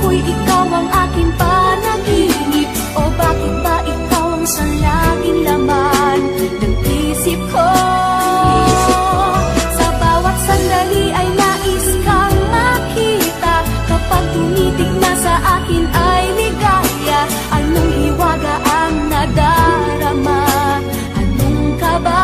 ko'y ikaw ang aking panaginip? O bakit ba ikaw ang sa laging laman ng isip ko? Sa bawat sandali ay nais kang makita. Kapag tumitig na sa akin ay ligaya. Anong hiwaga ang nadarama? Anong kaba?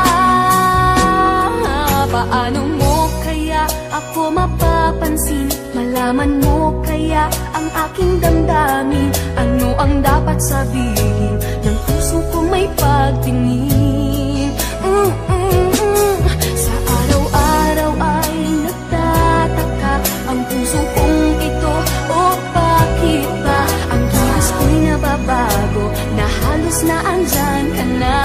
Paano mo kaya ako mapapansin? Malaman mo kaya ang aking damdamin? Ano ang dapat sabihin ng puso kong may pagtingin? Sa araw-araw ay nagtataka ang puso kong ito. O bakit ba ang kilos ko'y nababago na halos na andyan ka na?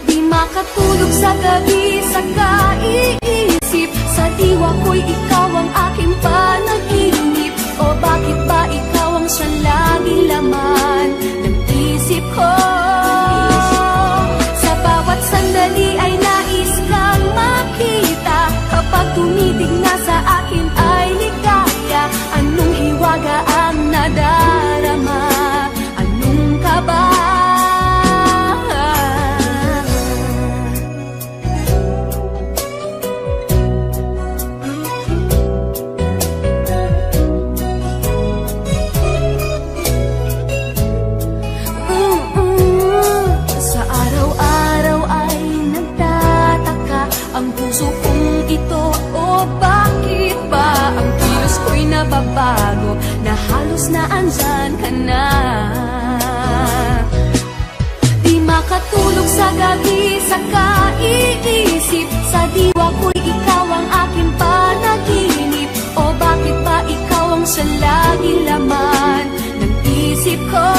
Di makatulog sa gabi sa kaiisip. Sa diwa ko'y ikaw ang aking panaginip. O bakit ba ikaw ang sa laging laman ng isip ko? Sa bawat sandali ay nais kang makita. Kapag tumitig na sa akin ay ligaya. Anong hiwaga ang nadarama? Anong kaba? Ang puso kong ito, o bakit ba ang kilos ko'y nababago na halos na andyan ka na? Di makatulog sa gabi sa kaiisip. Sa diwa ko'y ikaw ang aking panaginip. O bakit ba ikaw ang sa laging laman ng isip ko?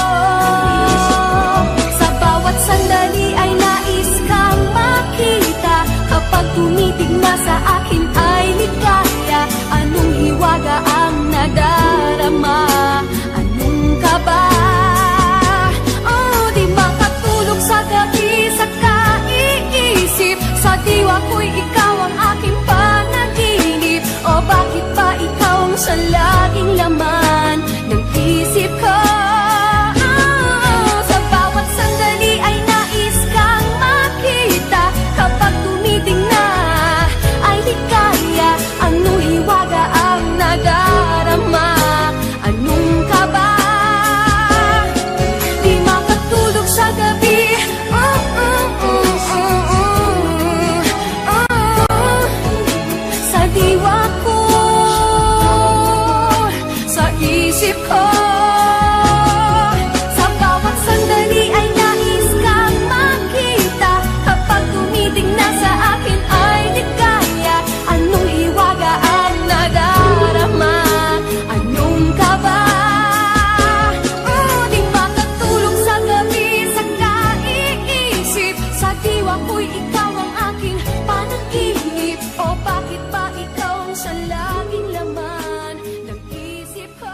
Sa bawat sandali ay nais kang makita. Kapag tumitig na sa akin ay ligaya. Anong hiwaga ang nadarama? Anong kaba? Oh, di makatulog sa gabi sa kaiisip. Sa diwa ko'y ikaw ang aking panaginip. O bakit ba ikaw ang sa laging laman ng isip ko? Sa bawat sandali ay nais kang makita. Kapag tumiting na ay ligaya. Anong hiwaga ang nadarama? Anong kaba? Di makatulog sa gabi. Sa diwa ko, sa isip ko. Sa bawat sandali ay nais kang makita. Kapag tumitig na sa akin ay ligaya. Anong hiwaga ang nadarama? Anong kaba? Di makatulog sa gabi sa kaiisip. Sa diwa ko'y ikaw ang aking panaginip. O bakit ba ikaw ang sa laging laman ng isip ko?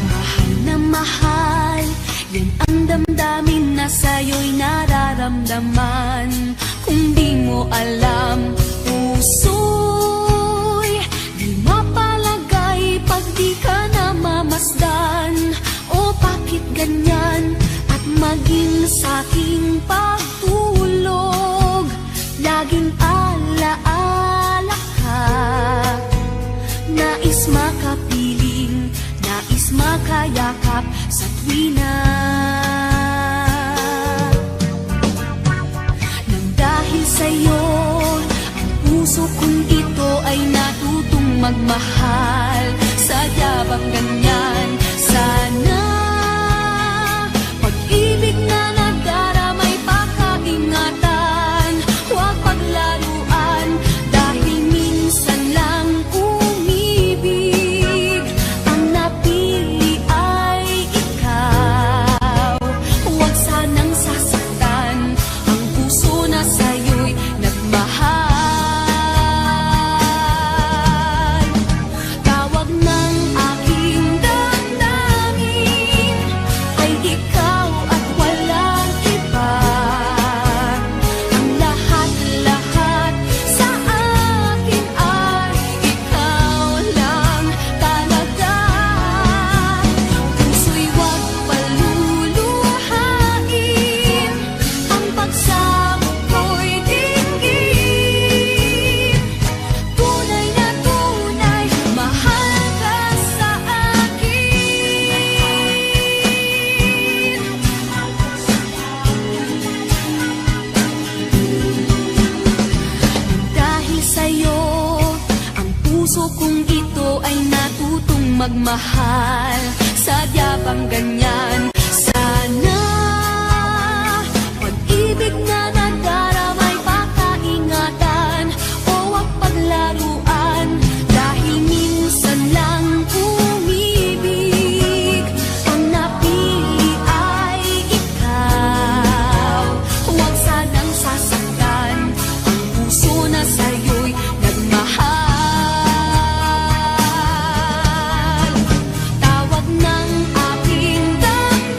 Mahal na mahal, yan ang damdamin na sa'yo'y nararamdaman. Kung di mo alam, puso'y di mapalagay pag di ka namamasdan. O bakit ganyan at maging sa'king pagtulog? Laging alaala ka. Nais makapiling, nais makayakap sa tuwina. Nang dahil sa'yo, ang puso kong ito ay natutong magmahal. Sadya bang ganyan? Sana pag-ibig na nagdaramay pa kaingatan. Huwag paglaruan dahil minsan lang umibig. Ang napili ay ikaw. Huwag sanang sasaktan ang puso na sa'yo'y magmahal, sadya bang ganyan? Sana pag-ibig na nagdaramay pakaingatan o wag paglaruan, dahil minsan lang umibig, ang napili ay ikaw. Huwag sanang sasaktan ang puso na sa'yo'y nagmahal. Tawag ng aking damdamin,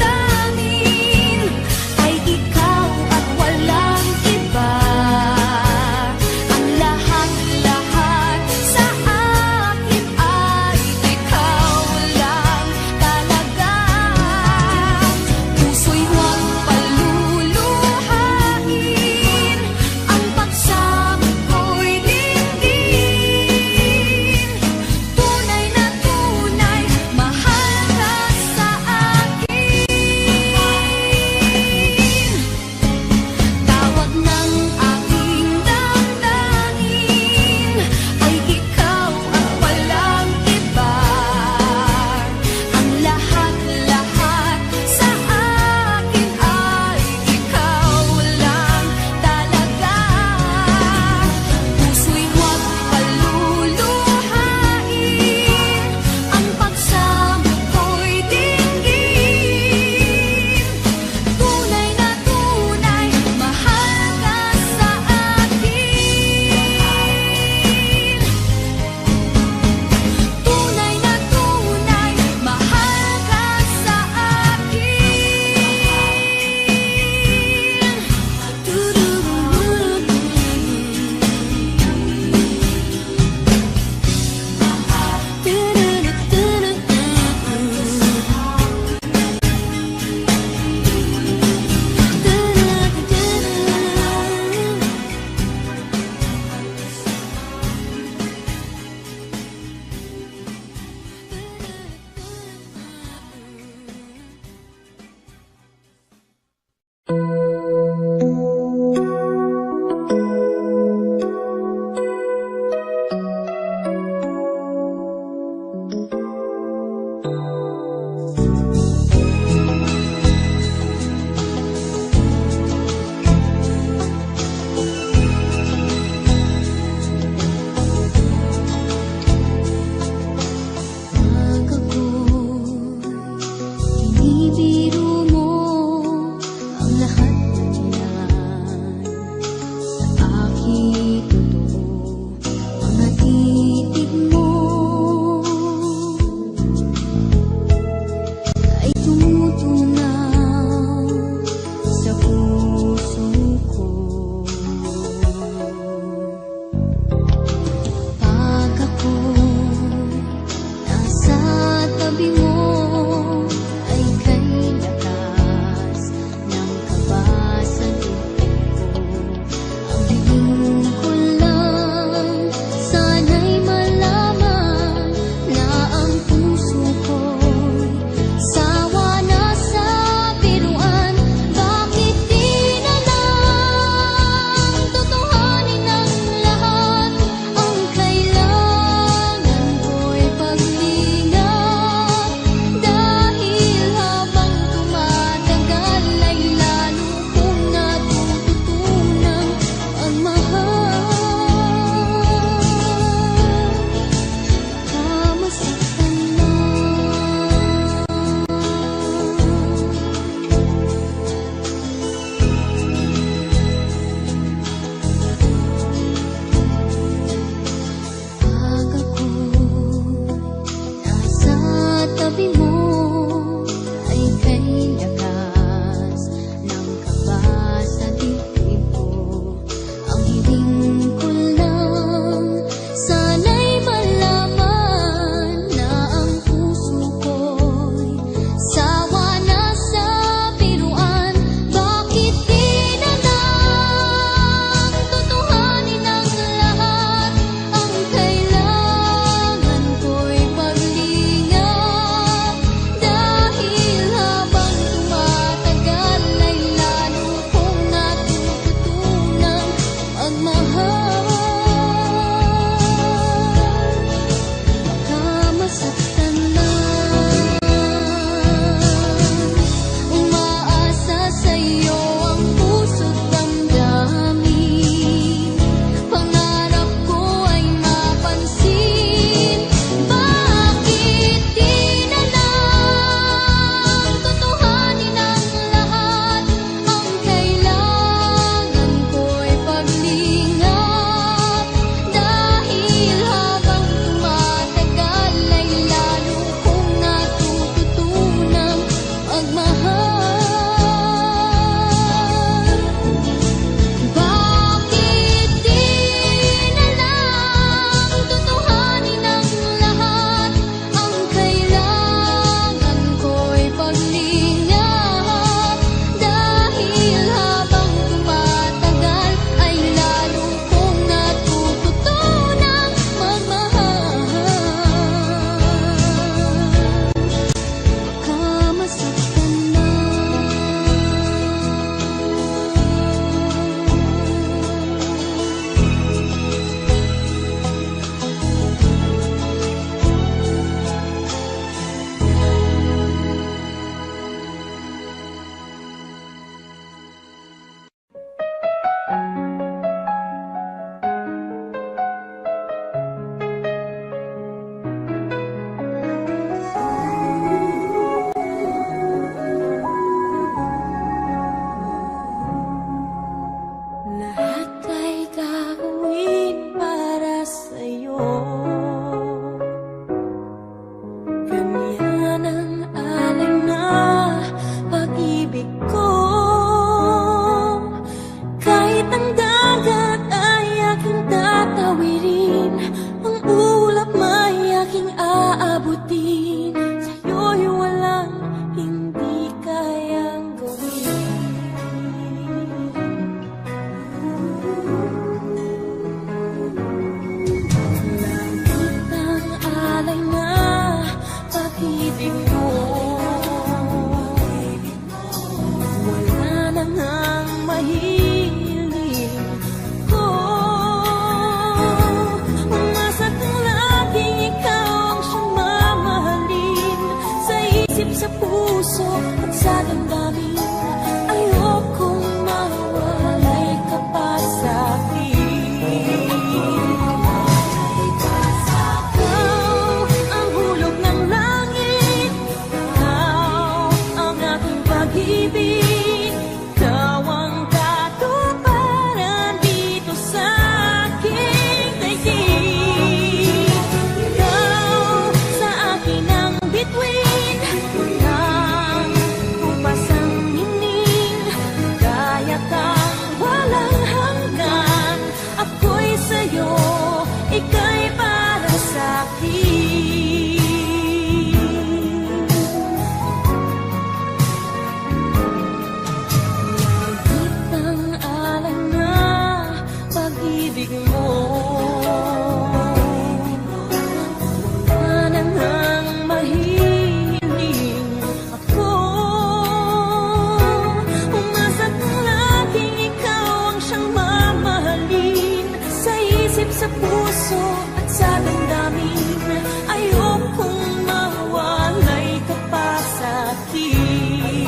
puso at sa damdamin. Ayokong mawalay ka pa sa akin.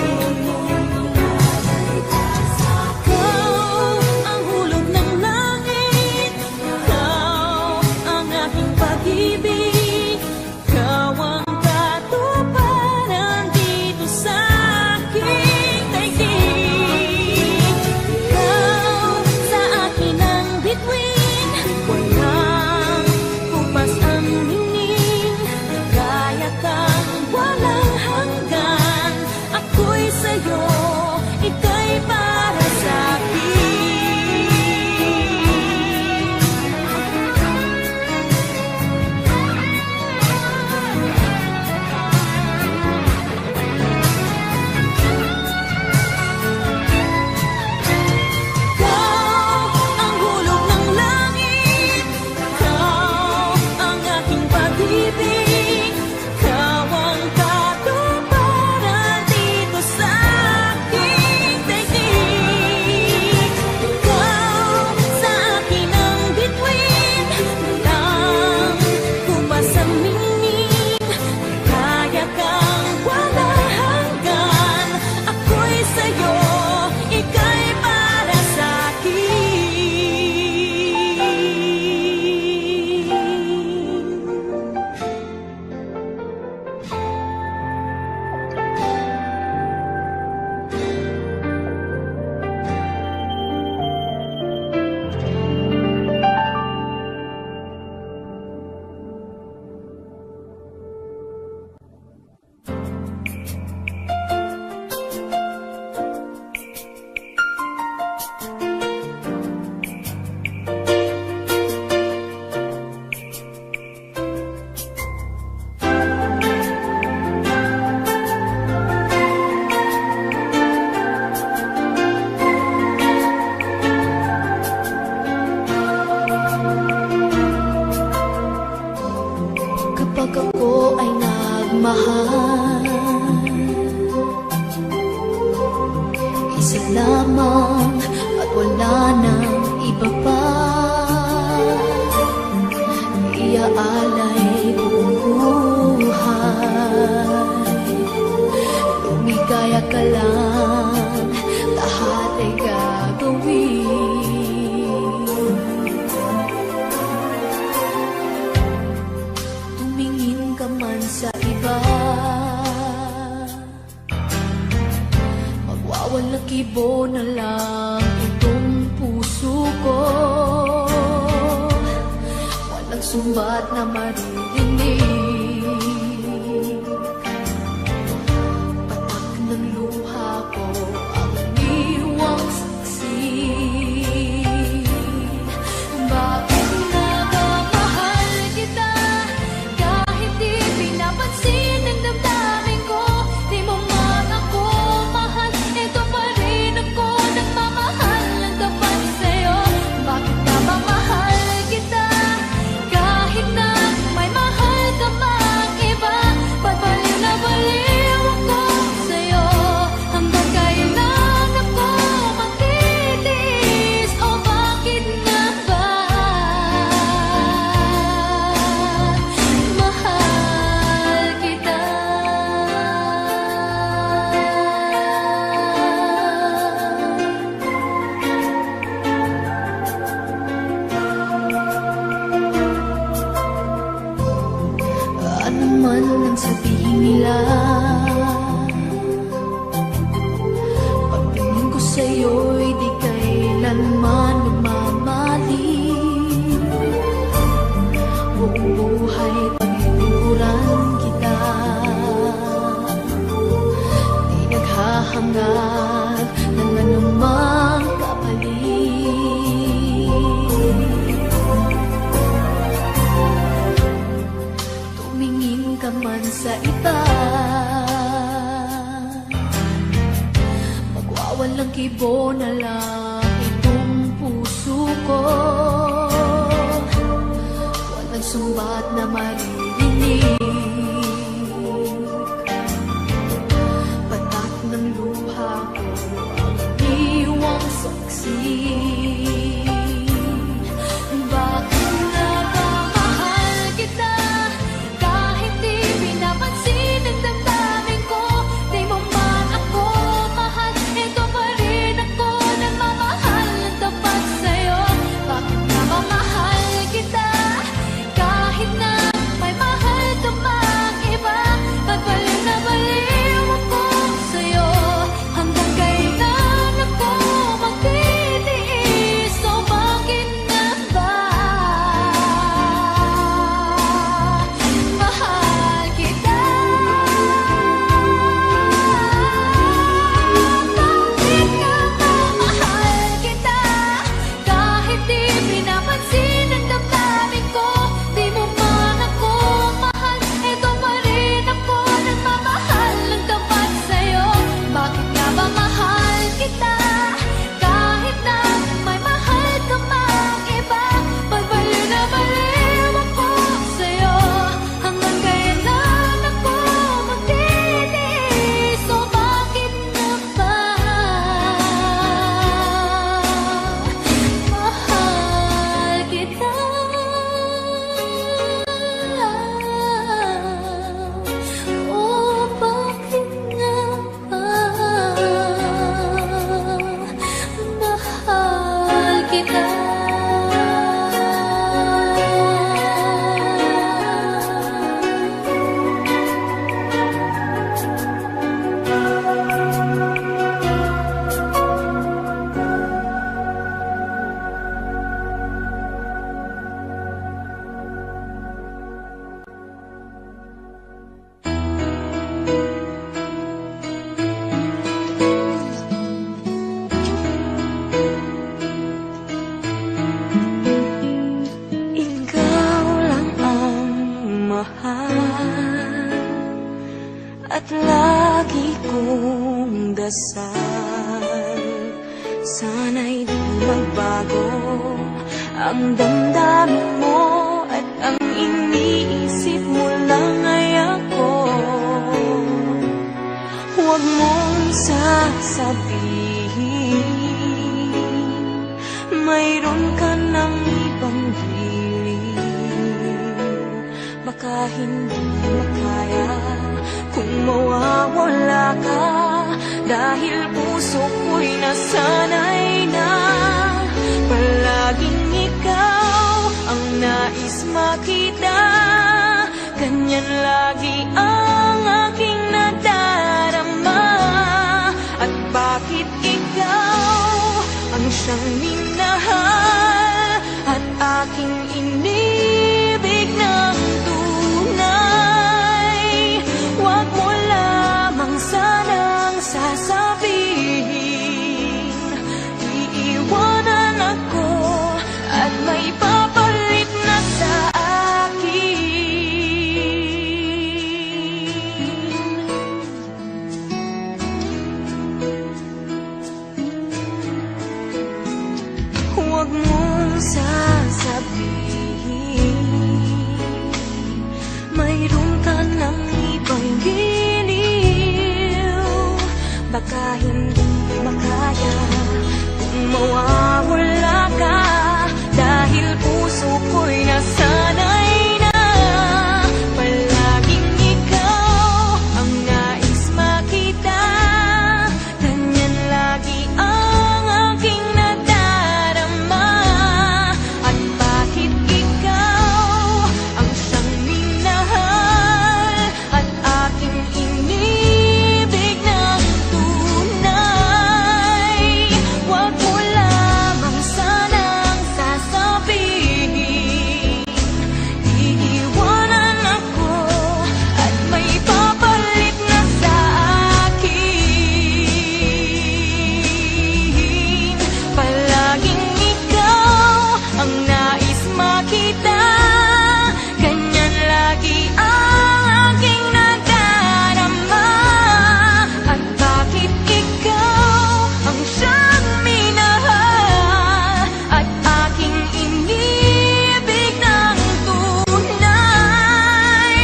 Ikaw ang hulog ng langit, ikaw ang aking pag-ibig, ikaw ang katuparan dito sa aking daigdig. Ikaw sa akin ang bituin, walang kupas ang ningning, kaya kang walang hanggan. Ako'y sa'yo, ika'y para sa akin. Ikaw ang hulog ng langit, ikaw ang aking pag-ibig, ikaw ang katuparan dito sa aking daigdig. Ikaw sa akin ang bituin, walang kupas ang ningning, kaya kang walang hanggan. Ako'y sa'yo, ika'y para sa akin. Kapag ako ay nagmahal, isa lamang at wala nang iba pa. Iaalay buong buhay, lumigaya ka lang, lahat ay gagawin. Tumingin ka man sa iba, magwawalang kibo na lang itong puso ko. Walang sumbat na maririnig, patak ng luha ko ang iniwang saksi. Bakit nagmamahal kita kahit di pinapansin ang damdamin ko? Di mo man ako mahal, ito pa rin ako nagmamahal ng tapat sa'yo. Bakit nagmamahal kita kahit na may mahal ka mang iba? Ba't baliw na baliw ako sa'yo? Hanggang kailan ako magtitiis? O bakit nga ba mahal kita? Ano man ang sabihin nila, pagtingin ko sa'yo'y di kailanman nagmamali. Buong buhay paghiburan kita, di naghahangad ng anumang kapalit. Tumingin ka man sa iba, magwawalang kibo na lang itong puso ko. Walang sumbat na maririnig, patak ng luha ko ang iniwang saksi. Bakit lagi kong dasal, sana'y di magbago ang damdamin mo at ang iniisip mo lang ay ako. Huwag mong sasabihin mayroon ka ng ibang hiling. Baka hindi makaya kung mawawala ka, dahil puso ko'y nasanay na palaging ikaw ang nais makita. Ganyan lagi ang aking nadarama. At bakit ikaw ang siyang minahal at aking inibig ng tunay? Huwag mo lamang sanang sasabihin iiwanan ako at may papalit na sa akin. Huwag mong sasabihin mayroon ka ng ibang giliw. Baka hindi makaya kung mawawala ka, dahil puso ko'y nasanay na palaging ikaw ang nais makita. Ganyan lagi ang aking nadarama. At bakit ikaw ang siyang minahal at aking inibig ng tunay? Huwag mo lamang sanang sasabihin iiwanan ako at may papalit na sa akin. Palaging ikaw ang nais makita. Ganyan lagi ang aking nadarama. At bakit ikaw ang siyang minahal at aking inibig ng tunay?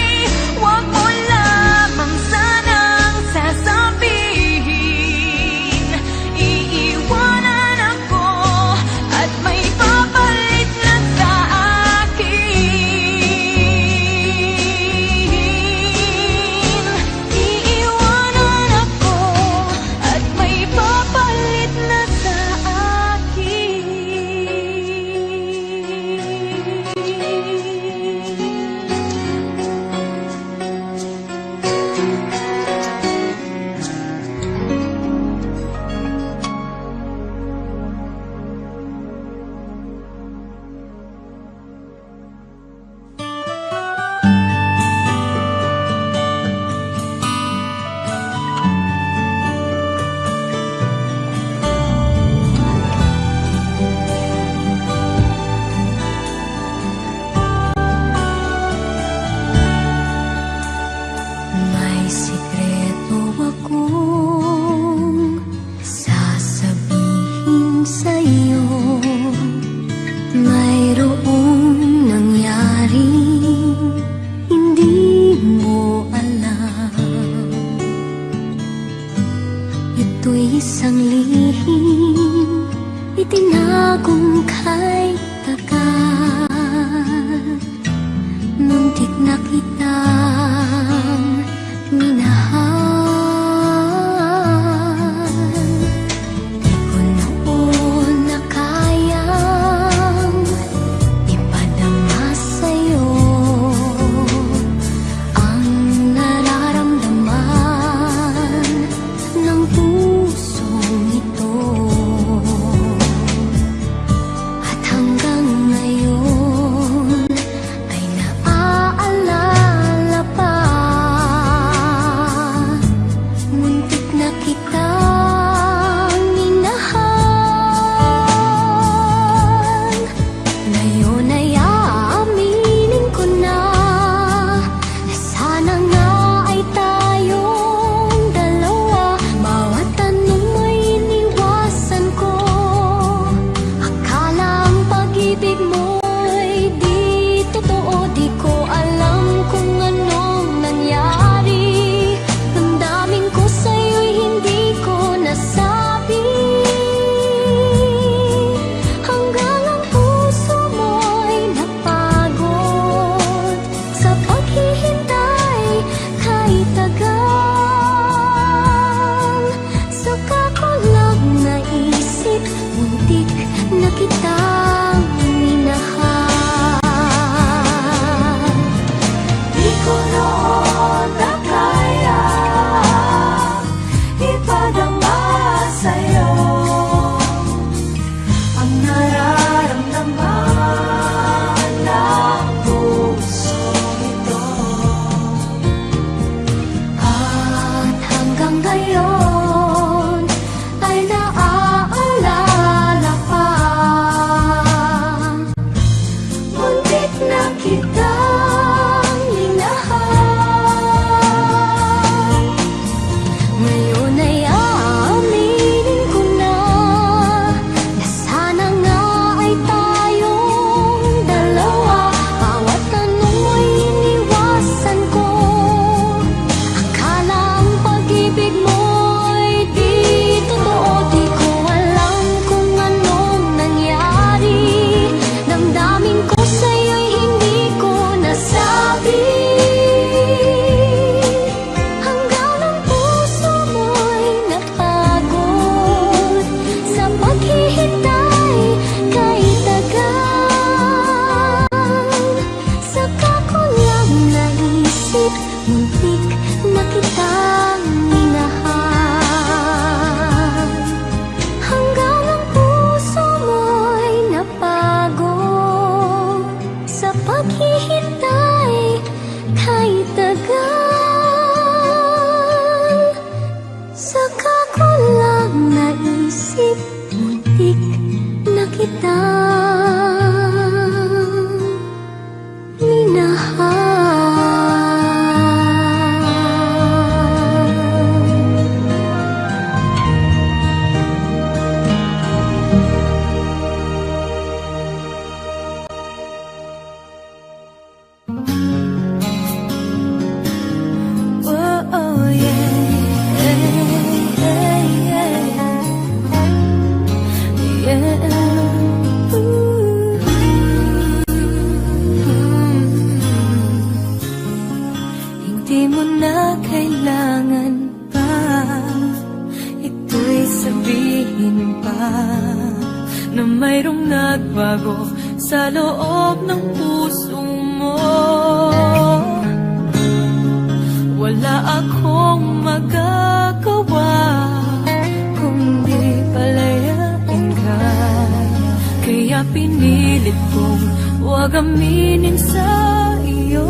Huwag mo lamang sanang sasabihin iiwanan ako at may papalit na sa akin. Iiwanan ako at may papalit na sa akin. May sikreto akong sasabihin sa'yo. Mayroong nangyaring hindi mo alam. Ito'y isang lihim itinagong kay tagal. Muntik na kitang minahal. Di ko noon na kayang ipadama sa'yo ang nararamdaman ng pusong ito. At hanggang ngayon ay naaalala pa muntik na kitang minahal. Di ko noon na kaya ipadama sa'yo ang nararamdaman ng puso ito. At hanggang ngayon ay naaalala pa, muntik na kitang minahal. Ngayon ay aaminin ko na sana nga ay tayong dalawa. Bawat tanong ay iniwasan ko, akala ang pag-ibig mo'y di totoo. Di ko alam kung anong nangyari, damdamin ko sa'yo'y hindi ko nasabi. Hanggang ang puso mo'y napagod sa paghihintay kay tagal. Saka ko lang naisip, muntik na kitang minahal. Hanggang ang puso mo'y napagod sa paghihintay kay tagal. Saka ko lang naisip, muntik na kitang minahal. Oh, yeah. Hindi mo na kailangan pa ito'y sabihin pa, na mayroong nagbago sa loob ng puso mo. Wala akong magagawa kundi palayain ka, kaya pinilit kong huwag aminin sa iyo.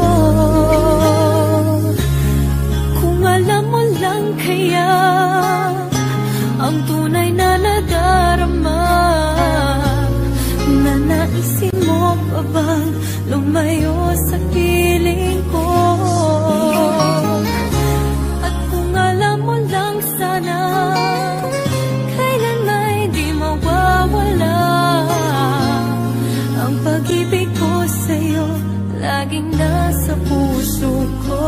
Kung alam mo lang kaya ang tunay na nadarama, na naisin mo pa bang lumayo sa piling ko? At kung alam mo lang sana, kailan may di mawawala ang pag-ibig ko sa'yo, laging nasa puso ko.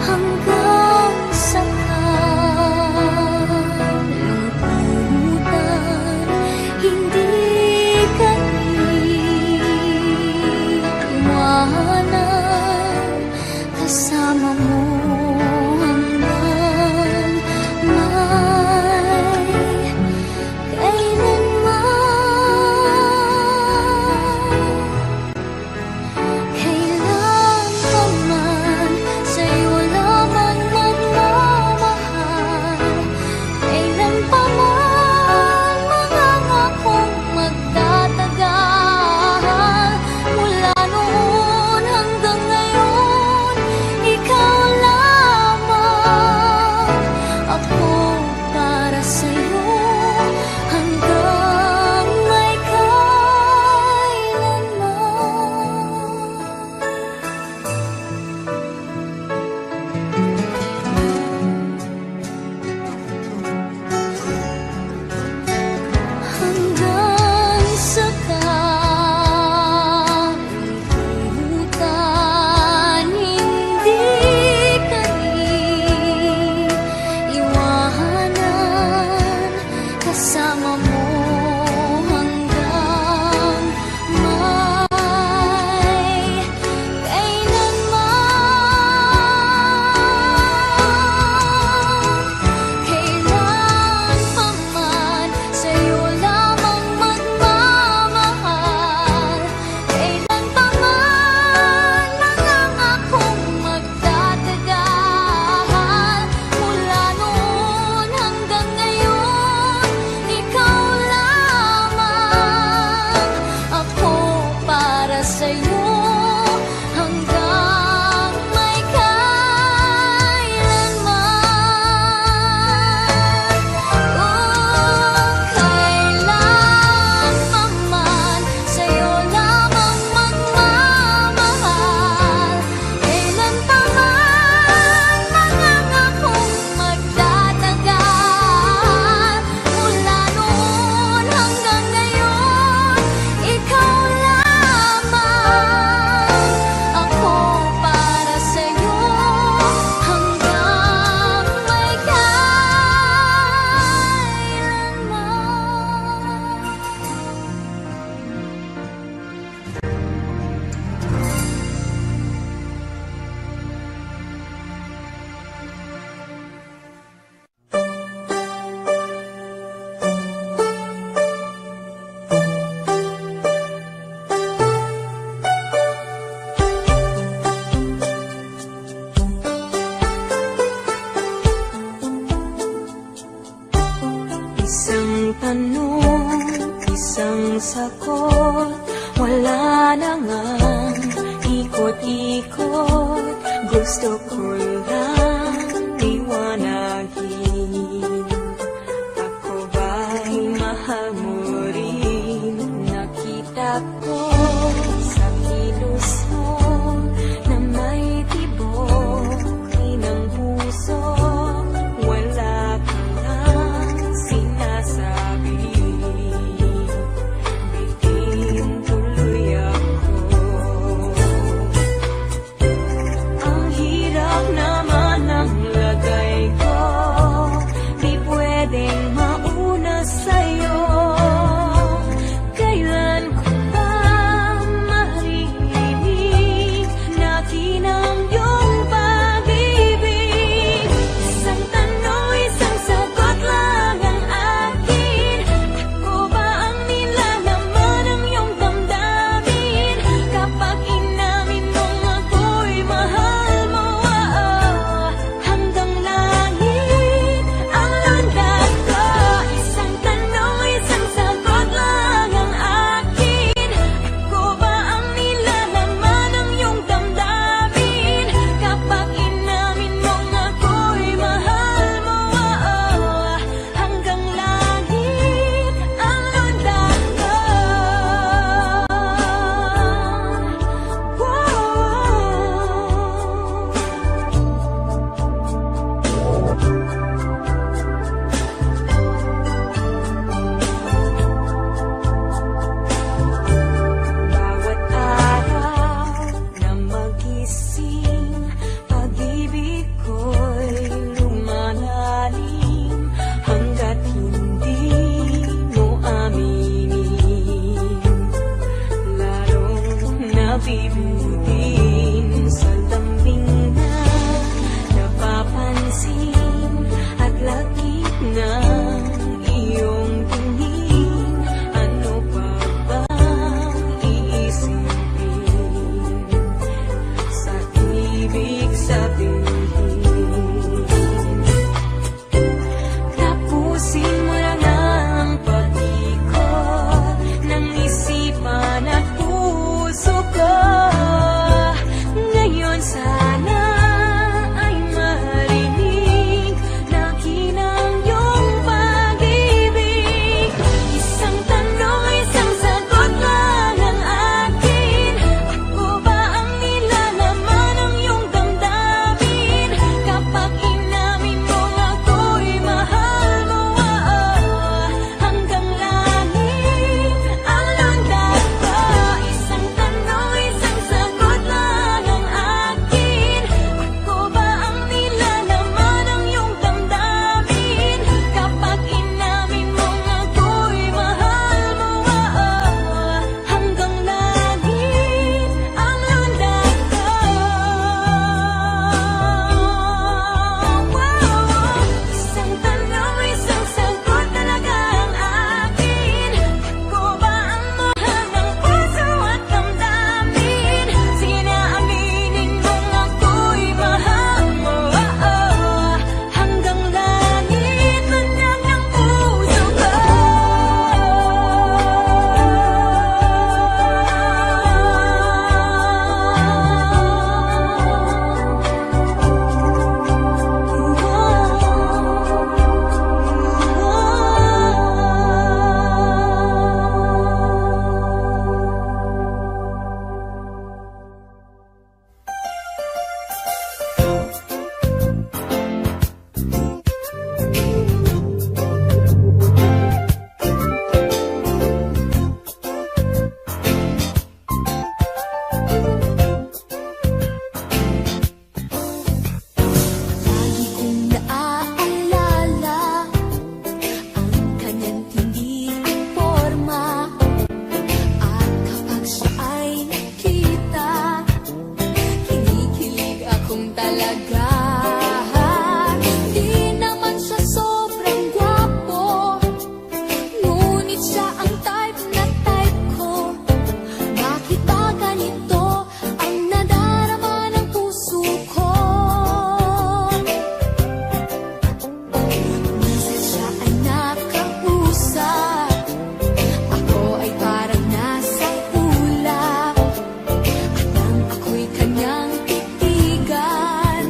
hanggang sa kalungkutan. Hindi ka iiwanan, kasama mo hanggang may kailan pa man sa'yo lamang magmamahal. Kailan pa man mangangakong magtatagal. Mula noon hanggang ngayon, ikaw lamang. Ako para sa'yo hanggang may hanggang sa kalungkutan. Hindi ka iiwanan, kasama mo hanggang may kailanman. Kailan pa man sa'yo lamang magmamahal. Kailan pa man nangangakong magtatagal. Mula noon hanggang ngayon, ikaw lamang. Ako para sa'yo hanggang may kailanman. Kailan pa man sa'yo lamang magmamahal. Kailan pa man nangangakong magtatagal. Mula noon hanggang ngayon, ikaw lamang. Ako para sa'yo hanggang may Isang tanong, isang sagot, wala na ngang ikot-ikot. Gusto ko lang liwanagin, ako ba'y mahal mo rin? Nakita ko sa kilos mo na may tibok ng puso. Wala kang sinasabi, bitin tuloy ako. Ang hirap naman bibitin sa lambing na napapansin at lakit ng iyong tingin. Ano pa bang iisipin sa ibig sabihin? Tapusin mo lang ang pag-ikot ng isipan at puso ko. Ngayon sana ay marinig na kinang iyong pag-ibig. Isang tanong, isang sagot lang ang akin. Ako ba ang nilalaman ng iyong damdamin? Kapag inamin mong ako'y mahal mo, hanggang langit ang landas ko. Isang tanong, isang sagot lang ang akin. Ako ba ang nilalaman ng iyong damdamin? Kapag inamin mong ako'y mahal mo, hanggang langit ang landas ko. Isang tanong, isang sagot talaga ang akin. Ako ba ang mahal ng puso at damdamin? Sige na, aminin mong ako'y mahal mo, hanggang langit man lang ang puso ko. Lagi kong naaalala ang kanyang tindig forma. At kapag siya ay nakita, kinikilig akong talaga. Di naman siya sobrang gwapo, ngunit siya ang type na type ko. Bakit ba ganito ang nadarama ng puso ko? Minsan siya ay nakausap, ako ay parang nasa ulap. At nang ako'y kanyang titigan,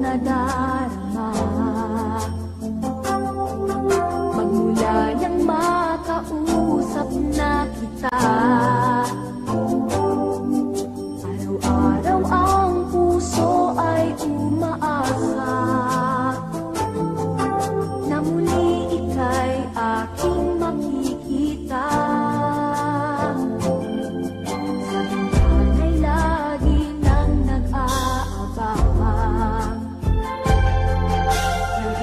nadarama. Magmula nang makausap na kita, araw-araw ang puso ay umaasa na muli ika'y aking makikita. Sa ay lagi nang nag-aabang ng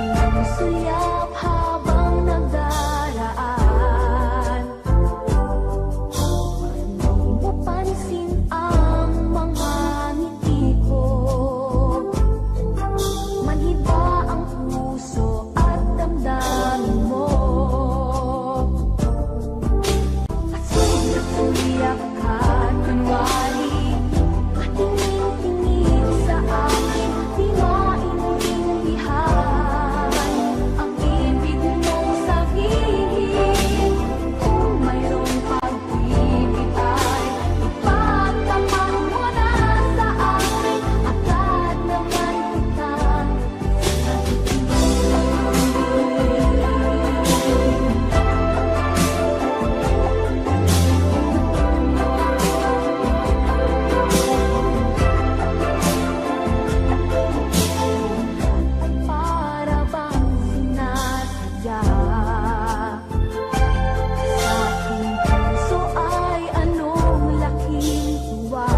iyong suyap habang nagdaraan. Hindi mo pansin ang mga ngiti ko, manhiba ang puso at damdamin mo. At suyak-suyak ka, kunwari at tingin-tingin sa akin, di maintindihan ang ibig mong sabihin. Kung mayroong pag-ibig ay ipagtapat mo na sa akin, agad naman kitang para bang sinasadya. Sa aking puso ay anong laking tuwa.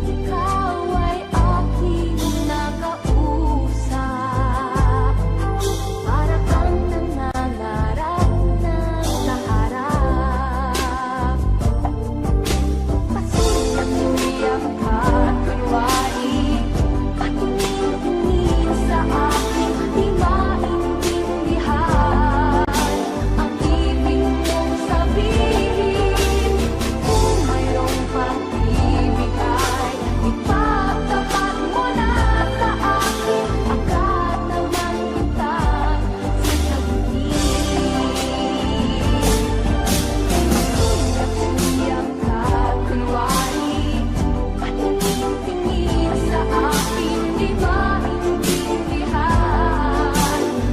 Ikaw ay aking nakausap, para kang nangangarap ng naharap. Pasuyak-suyak ka, kunwari at tingin-tingin sa akin, di maintindihan ang ibig mong sabihin. Kung mayroong pag-ibig ay ipagtapat mo na sa akin, agad naman kitang sasagutin. Suyak-suyak ka, kunwari at tingin-tingin sa akin, di maintindihan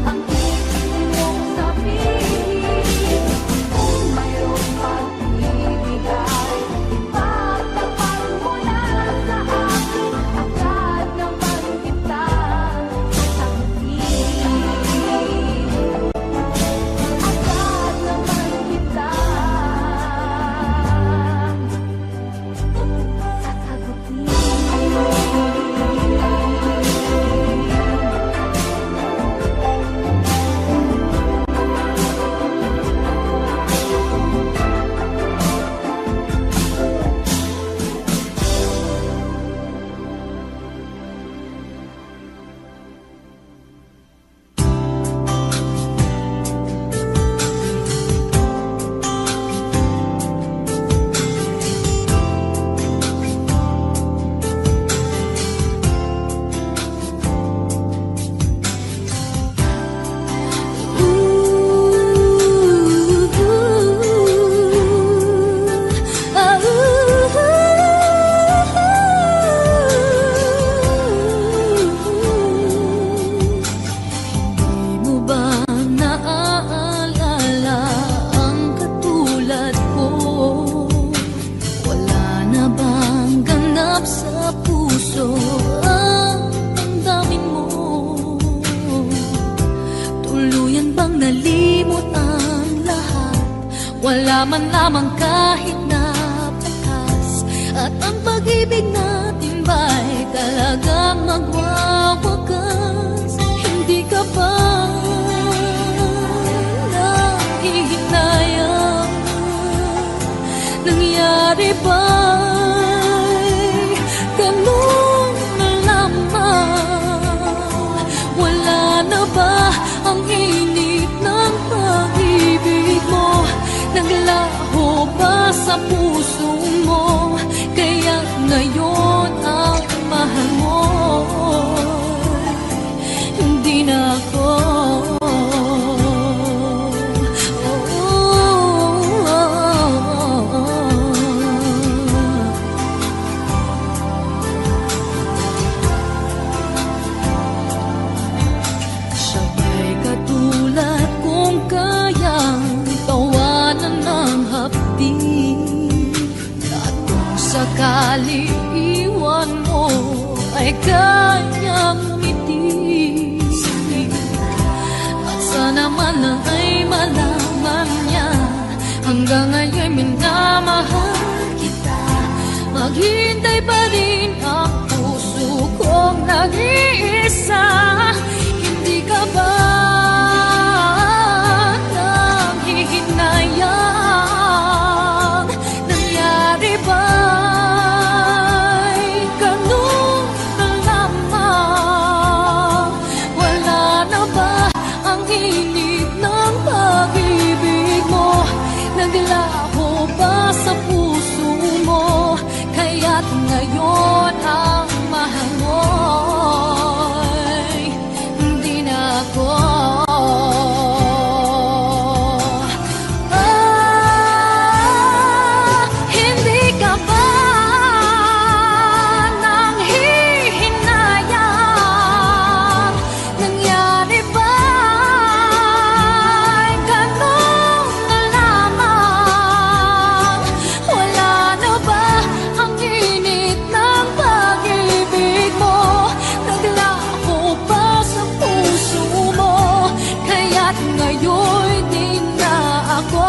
ang ibig mong sabihin. Kung mayroong pag-ibig ay ipagtapat mo na sa akin, agad naman kitang sasagutin. Agad naman Di mo ba naaalala ang katulad ko? Wala na bang ganap sa puso ang damdamin mo? Tuluyan bang nalimot ang lahat? Wala man lamang kahit na bakas, at ang pag-ibig natin ba'y talagang magwawakas? Hindi ka ba nahihinayang? Nangyari ba'y ganun na lamang? Wala na ba ang init ng pag-ibig mo? Naglaho ba sa puso mo? Kaya ngayon ang mahal mo hindi na ako. ay kanyang umiti. At sana man lang ay malaman niya, hanggang ngayon minamahal kita. Maghintay pa rin ang puso kong nag-iisa. Hindi ka ba nanghihinayang? Nangyari ba'y ganun na lamang? Wala na ba ang init ng pag-ibig mo? Naglaho ba sa puso mo? Kaya't ngayon ang mahal mo'y hindi na ako. Hindi ka ba nanghihinayang? Nangyari ba'y ganun na lamang? Wala na ba ang init ng pag-ibig mo? Naglaho ba sa puso mo? Kaya't ngayon din na ako.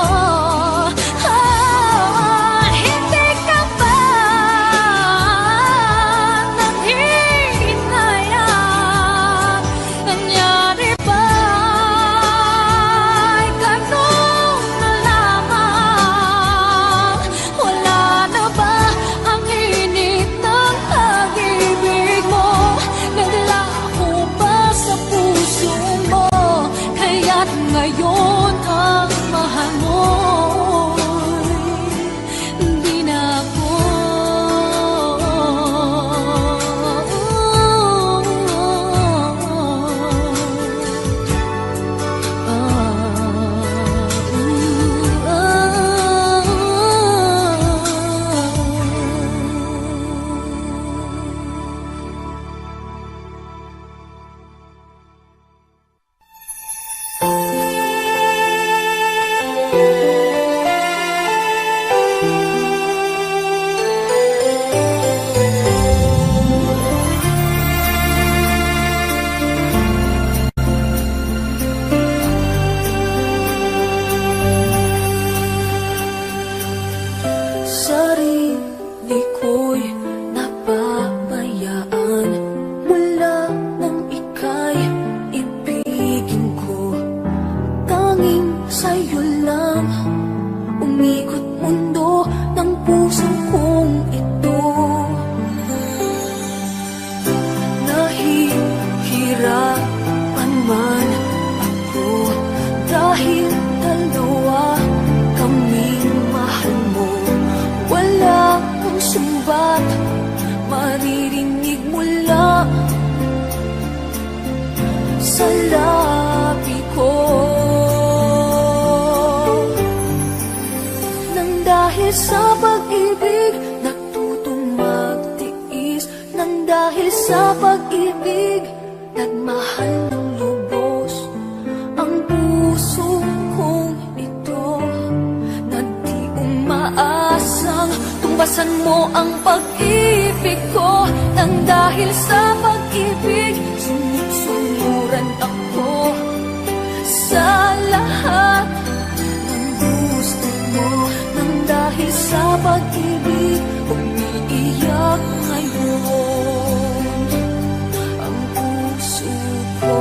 Hindi ka ba nanghihinayang? Nangyari ba'y ganun na lamang? Wala na ba ang init ng pag-ibig mo? Naglaho ba sa puso mo? Kaya't ngayon ang mahal mo'y hindi na ako. Sarili ko'y napabayaan mula nang ika'y ibigin ko. Tanging sa'yo lang umikot mundo ng puso kong ito. Nahihirapan man ako dahil dalawa kaming mahal mo. Wala kang sumbat maririnig mula sa labi ko. Nang dahil sa pag-ibig natutong magtiis. Nang dahil sa pag-ibig nagmahal ng lubos ang puso kong ito. Na di umaasang tumbasan mo ang pag-ibig ko. Nang dahil sa pag-ibig sunod-sunuran ako sa lahat ng gusto mo. Nang dahil sa pag-ibig umiiyak ngayon ang puso ko.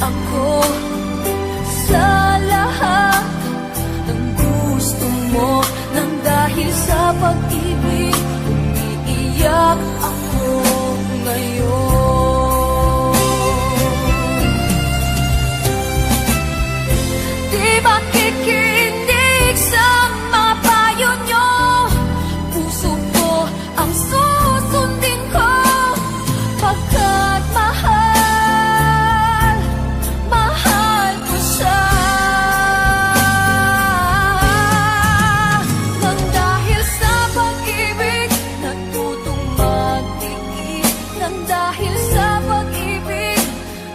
ako sa lahat ng gusto mo. Nang dahil sa pag-ibig, umiiyak ako ngayon. Di ba kikinig sa mga payo nyo? Puso ko ang susundin ko, pagkat mahal, mahal ko siya. Nang dahil sa pag-ibig, natutong magtiis. Nang dahil sa pag-ibig,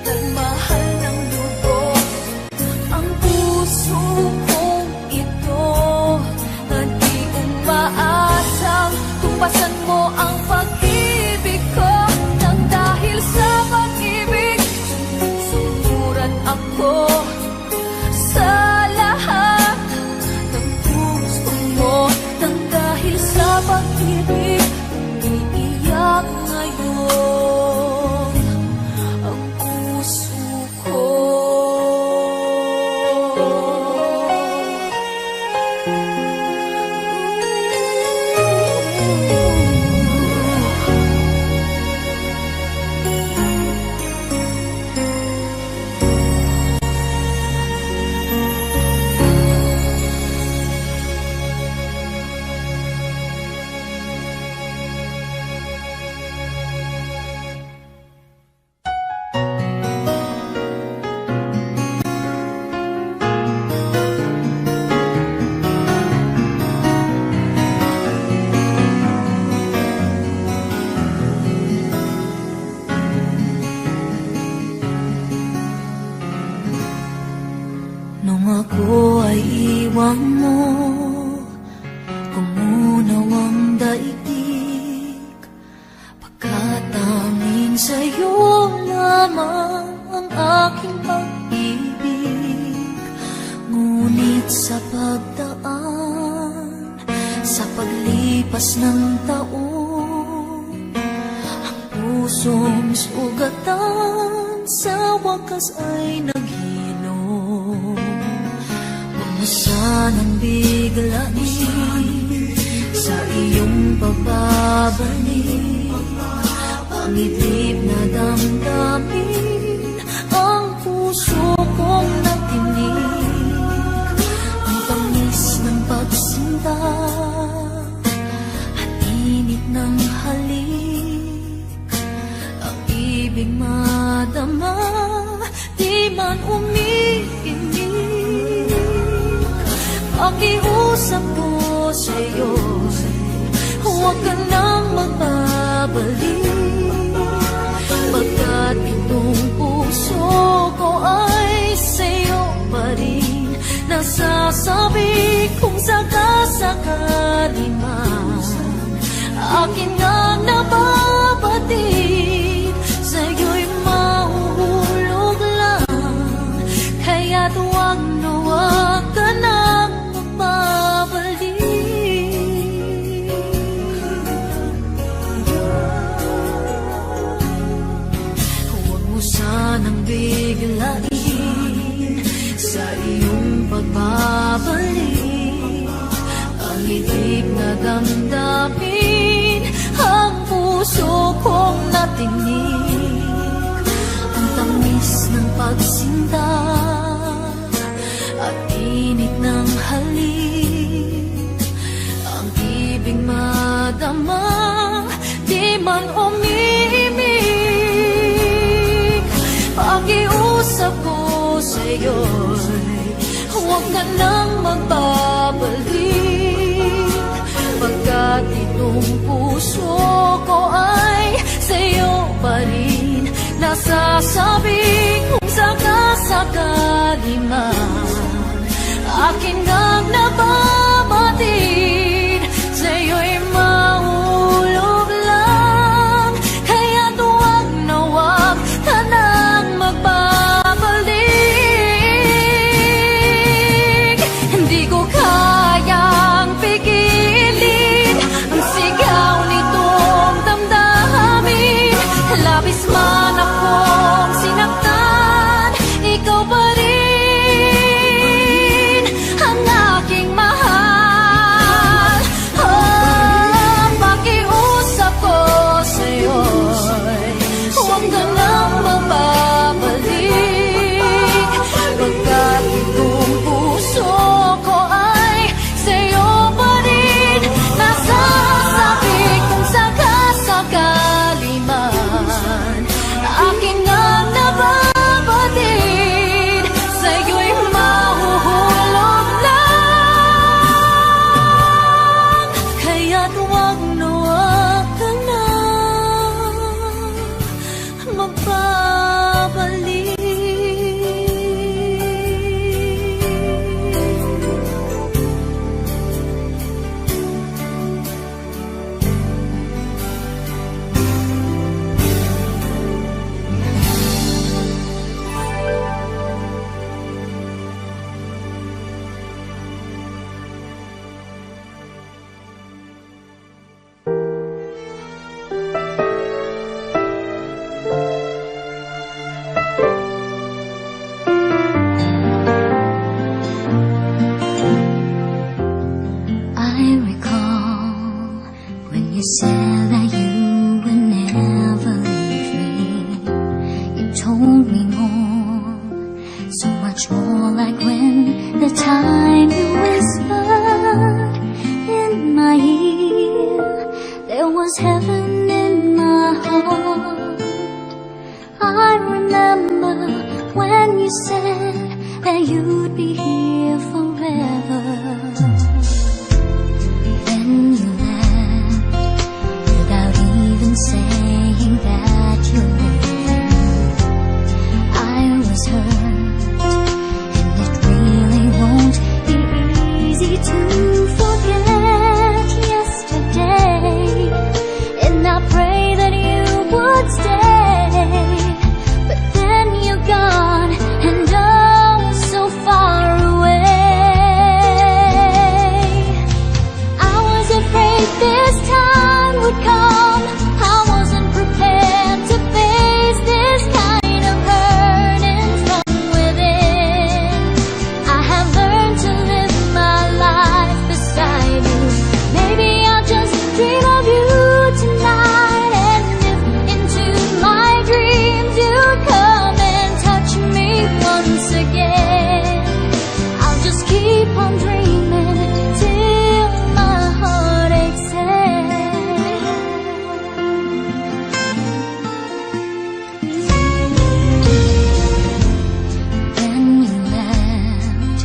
nagmahal ng lubos ang puso kong ito, na di umaasang tumpasan mo ang pag-ibig ko. Nang dahil sa pag-ibig, sumusurat ako sa lahat ng gusto mo. Nang dahil sa pag-ibig, umiiyak ngayon ang puso ko. Nung ako ay iwan mo, umunaw ang daigdig, pagkat tanging sa'yo lamang ang aking pag-ibig. Ngunit sa pagdaan, sa paglipas ng taon, ang pusong sugatan sa wakas ay naghilom. Sanang biglain sa iyong pagbabalik, pangidib na damdamin ang puso kong natinig. Ang tamis ng pagsinta at init ng halik, ang ibig madama, di man umiimik. Pakiusap ko sa'yo, huwag ka nang magbabalik, pagkat itong puso ko ay sa'yo pa rin. Nasasabi kung sakasakali man akin ang nababatid, sa'yo'y mahuhulog lang. Kaya't huwag na huwag ka nang magbabalik. Huwag mo sanang biglain sa iyong pagbabalik, ang higit na damdamin ang puso kong natinig. Ang tamis ng pagsinta at init ng halik, ang ibig madama, di man umiimik. Pakiusap ko sa'yo'y huwag ka nang magbabalik, pagkat itong puso ko ay sa'yo pa rin. Nasasabi kung sakasakali man akin ang nababatid, sa'yo'y mahulog lang. Kaya't huwag na huwag ka nang magbabalik. Hindi ko kayang pigilin ang sigaw nitong damdamin. Labis man akong sinaktan, told me more, so much more, like when the time you whispered in my ear, there was heaven in my heart. I remember when you said that you'd be here forever. Then you left without even saying that you're leaving. I was hurt, and it really won't be easy to forget yesterday. And I pray that you would stay, but then you're gone, and oh, so far away. I was afraid this time would come. I wasn't prepared to face this kind of hurting from within. I have learned to live my life beside you. Maybe I'll just dream of you tonight, and if into my dreams you come and touch me once again, I'll just keep on dreaming till my heart aches end. Then you left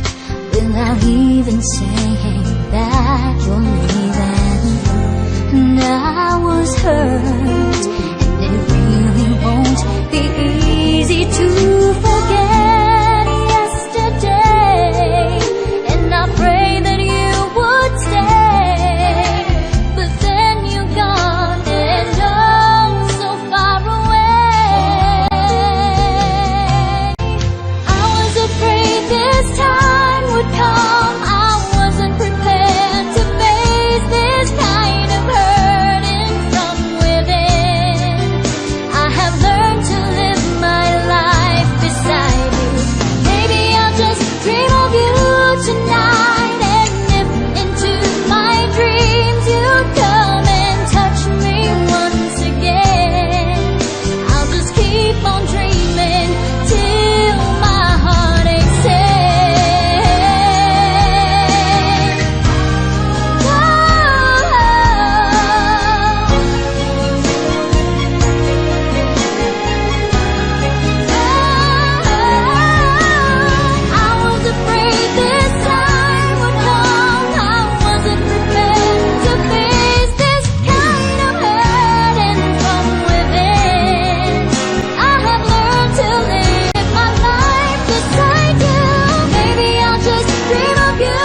without even saying that you're leaving, and I was hurt, and it really won't be easy to forget yesterday. And I pray that you would stay, but then you're gone, and oh, so far away. I was afraid this time would come. I wasn't prepared to face this kind of hurting from within. I have learned to live my life beside you. Maybe I'll just dream of you tonight, and if into my dreams you come and touch me once again, I'll just keep on dreaming till my heart aches end. I was afraid this time would come. I wasn't prepared to face this kind of hurting from within. I have learned to live my life beside you. Maybe I'll just dream of you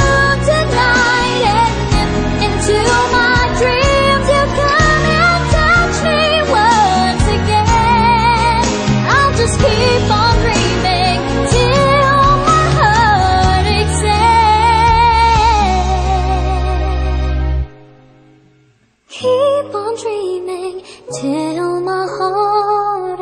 tonight, and if into my dreams you come and touch me once again, I'll just keep on dreaming till my heart aches end. Keep on dreaming till my heart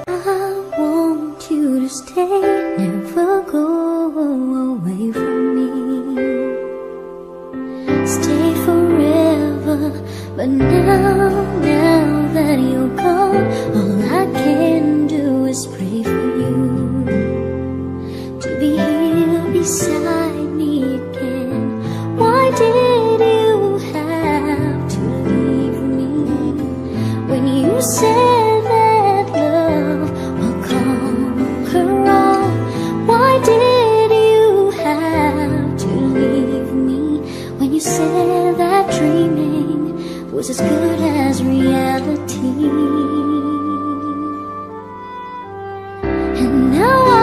I want you to stay, never go away from me. Stay forever, but now that you're gone, all I can do is pray for you to be here beside me again. Why did you have to leave me when you said that love will conquer all? Why did you have to leave me when you said that dreaming was as good as reality? And now I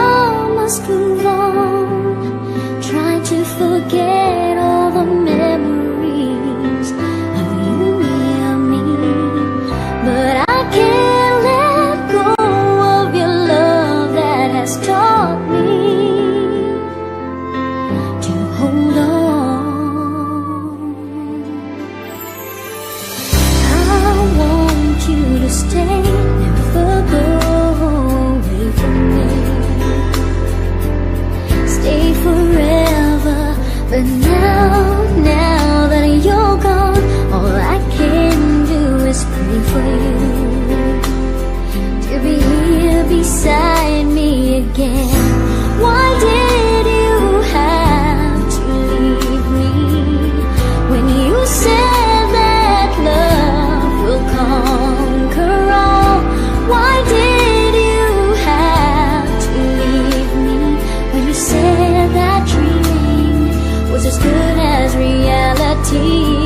must move on, try to forget all the memories of you near me, but I can't let go beside me again. Why did you have to leave me when you said that love will conquer all? Why did you have to leave me when you said that dreaming was as good as reality?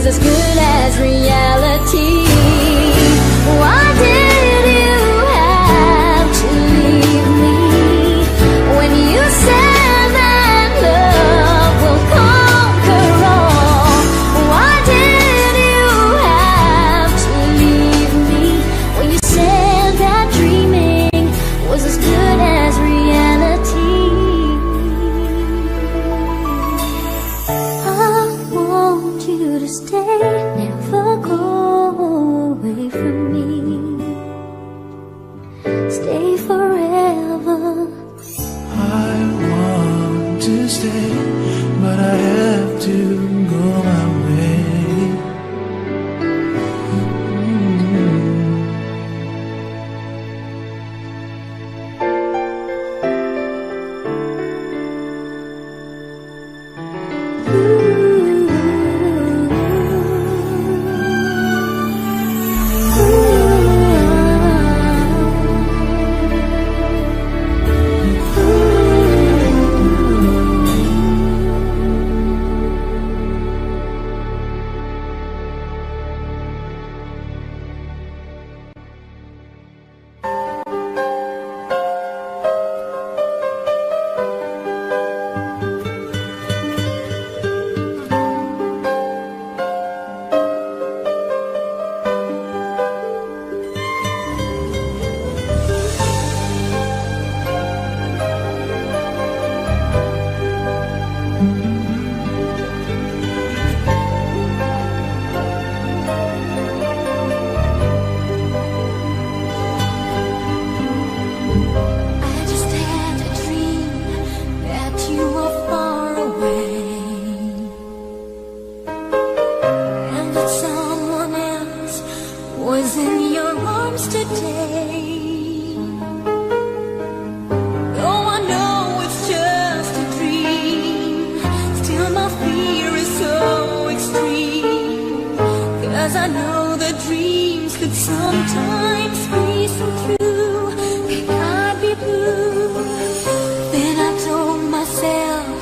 As good as reality. Why did you have to leave me when you said that love will conquer all? Why did you have to leave me when you said that dreaming was as good as reality? I want you to stay, never go away from me. Stay forever. I want to stay, but I have to go my way. Was in your arms today. Though I know it's just a dream, still my fear is so extreme. 'Cause I know that dreams could sometimes be so true. They can't be blue. Then I told myself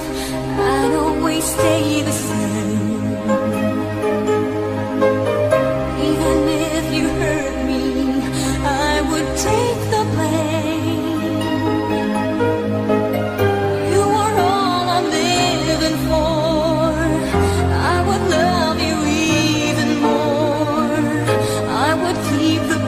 I'd always stay the same. Take the blame. You are all I'm living for. I would love you even more. I would keep the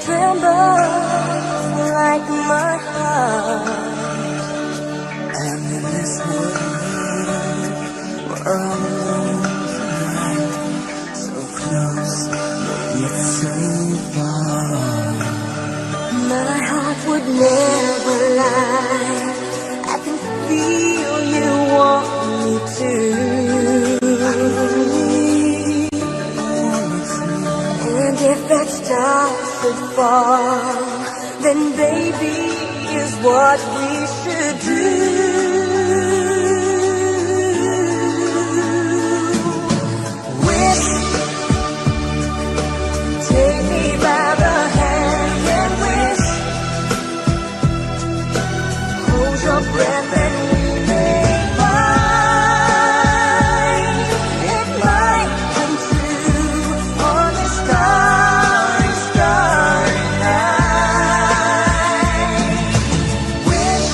trembles like my heart. And in this world, we're all alone tonight, so close, yet so far. My heart would never lie. I can feel you want me to. And if that star should fall, then baby is what we should do. Wish, take me by the hand and wish. Hold your breath and we may find it might come true on this starry, starry night. Wish,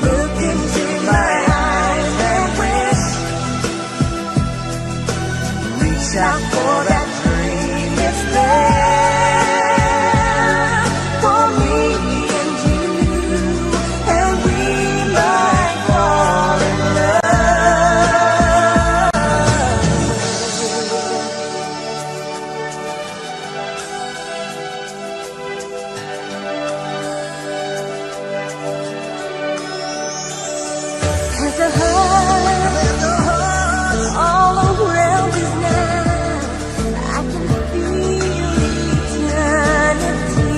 look into my eyes and wish. Reach out for that dream, it's there for me and you, and we might fall in love. Cause the heart all around us now, I can feel eternity.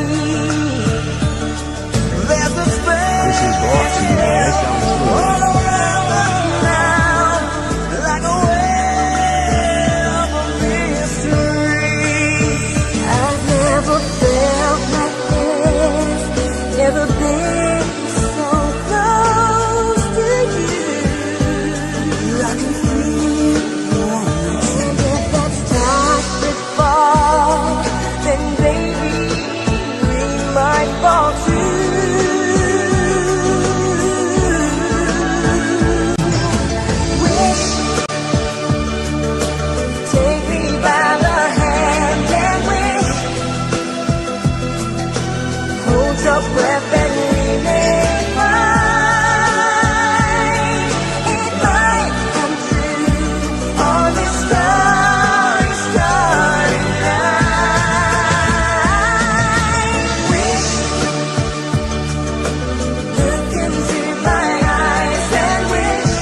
There's a space This is brought to you by Ed Dallas all around us now, like a web of mystery. I've never felt like this, never been so close to you. I can feel warmth. And if that star should fall, then baby we might fall too. Wish, take me by the hand and wish. Hold your breath and we may find it might come true on this starry, starry night. Wish, look into my eyes and wish.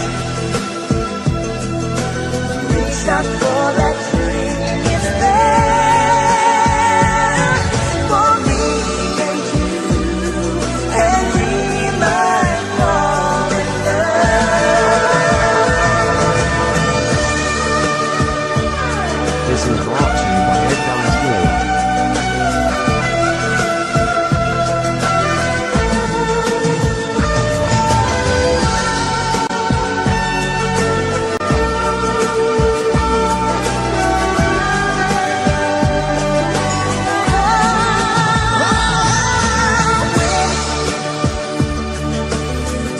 Reach out for that dream, it's there for me and you, and we might fall in love. This is brought to you by Ed Dallas Willow.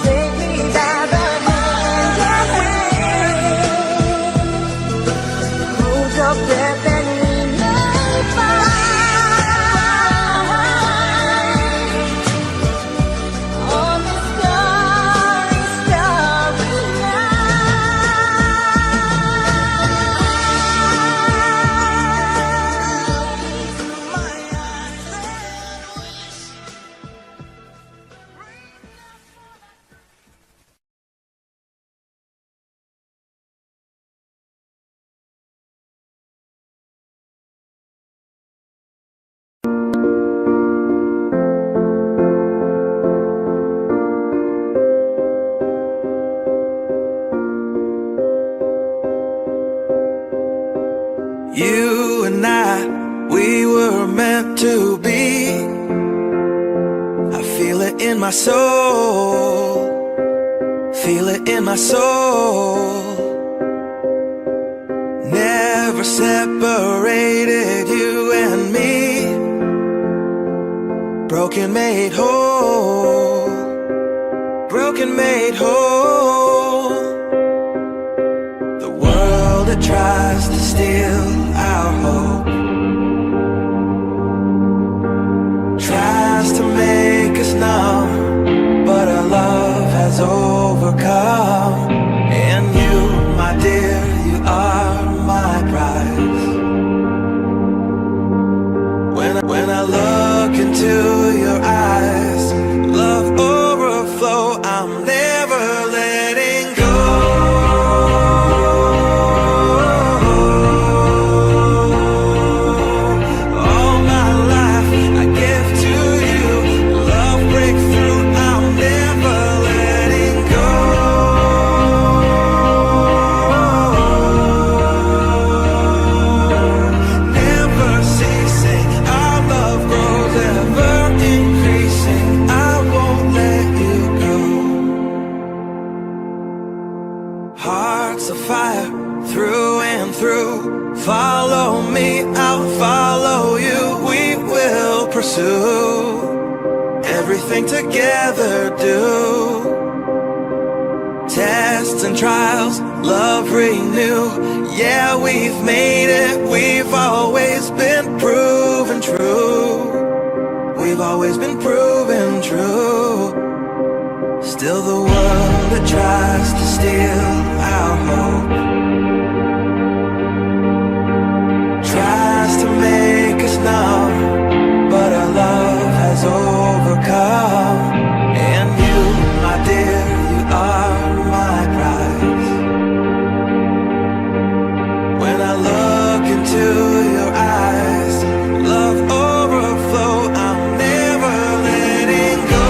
Take me by the hand and wish. Hold your breath and we may find on this starry, starry You and I, we were meant to be. I feel it in my soul. Feel it in my soul. Never separated, you and me. Broken made whole. Broken made whole. The world that tries to steal our hope overcome. And you, my dear, you are my prize. When I look into your eyes, love overflow, I'm never letting go. All my life I give to you, love breakthrough, I'm never letting go. Never ceasing, our love grows ever increasing, I won't let you go. Hearts of fire, through and through. Follow me, I'll follow you. We will pursue everything together, do. Tests and trials, love renew. Yeah, we've made it, we've always been proven true. We've always been proven true. Still the world that tries to steal our hope tries to make us numb, but our love has overcome. And you, my dear, you are my prize. When I look into your eyes, love overflow, I'm never letting go.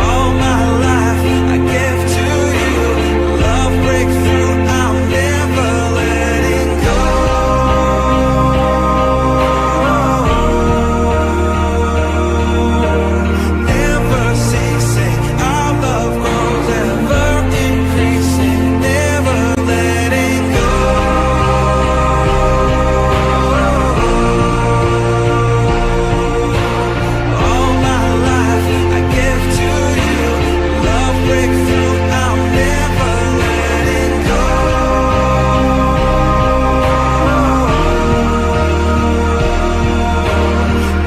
All my life I give to you, love breakthrough, I'm never letting go. Never ceasing, our love grows ever increasing, never letting go. All my life I give to you, love breakthrough, I'm never letting go.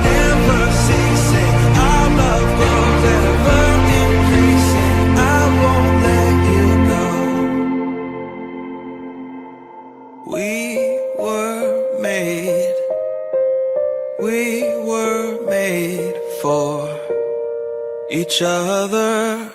Never ceasing, our love grows ever increasing, I won't let you go. We were made for each other.